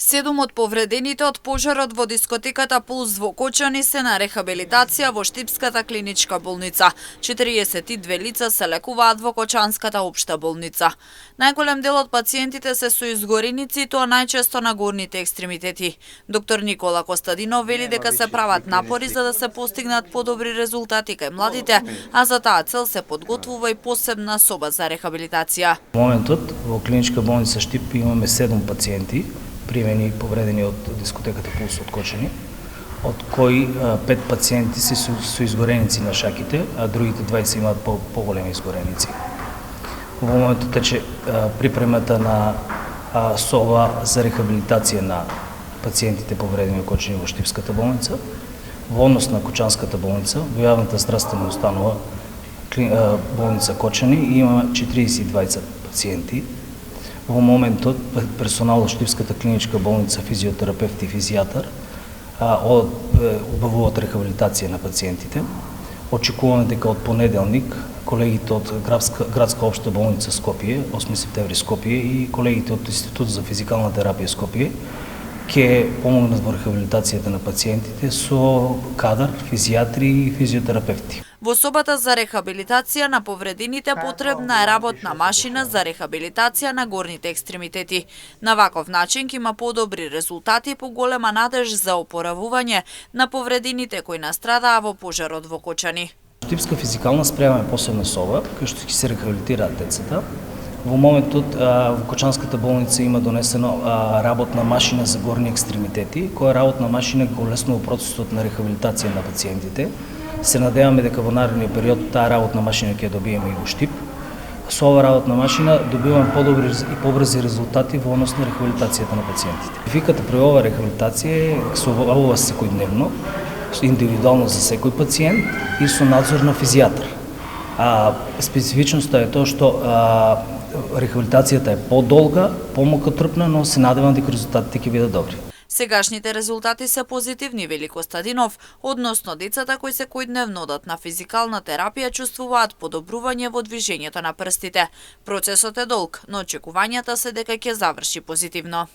7 од повредените од пожарот во дискотеката Пулс во Кочани се на рехабилитација во Штипската клиничка болница. 42 лица се лекуваат во Кочанската општа болница. Најголем дел од пациентите се со изгореници, тоа најчесто на горните екстремитети. Доктор Никола Костадинов вели дека се прават напори за да се постигнат подобри резултати кај младите, а за таа цел се подготвува и посебна соба за рехабилитација. Во моментот во клиничка болница Штип имаме 7 пациенти примени и повредени од дискотеката Пулс од Кочани, од кои 5 пациенти се со изгореници на шаките, а другите 20 имаат поголеми изгореници. Во моментот тече припремата на соба за рехабилитација на пациентите повредени од Кочани во Штипската болница, во однос на Кочанската болница, во јавната здравствена установа болница Кочани има 42 пациенти. Во моментот персонал од Штипската клиничка болница, физиотерапевт и физијатар обавуваат рехабилитација на пациентите. Очекуваме дека од понеделник колегите од Градска општа болница Скопје, 8 септември Скопје и колегите од Институт за физикална терапија Скопје ќе помогнат во рехабилитацијата на пациентите со кадар, физијатри и физиотерапевти. Во собата за рехабилитација на повредените потребна е работна машина за рехабилитација на горните екстремитети. На ваков начин ќе има подобри резултати и поголема надеж за опоравување на повредените кои настрадаа во пожарот во Кочани. Штипска физикална спрема е посебна соба, кај што ќе се рехабилитираат децата. Во моментот во Кочанската болница има донесено работна машина за горни екстремитети, која работна машина го олеснува процесот на рехабилитација на пациентите. Се надеваме дека во наредниот период таа работна машина ќе ја добиеме и во Штип. Со оваа работна машина добиваме подобри и побрзи резултати во однос на рехабилитацијата на пациентите. Спецификата при оваа рехабилитација се обавува секојдневно, индивидуално за секој пациент и со надзор на физијатар. Специфичноста е тоа што рехабилитацијата е подолга, помалкотрпна, но се надевам дека резултатите ќе бидат добри. Сегашните резултати се позитивни, вели Костадинов, односно децата кои секојдневно одат на физикална терапија чувствуваат подобрување во движењето на прстите. Процесот е долг, но очекувањата се дека ќе заврши позитивно.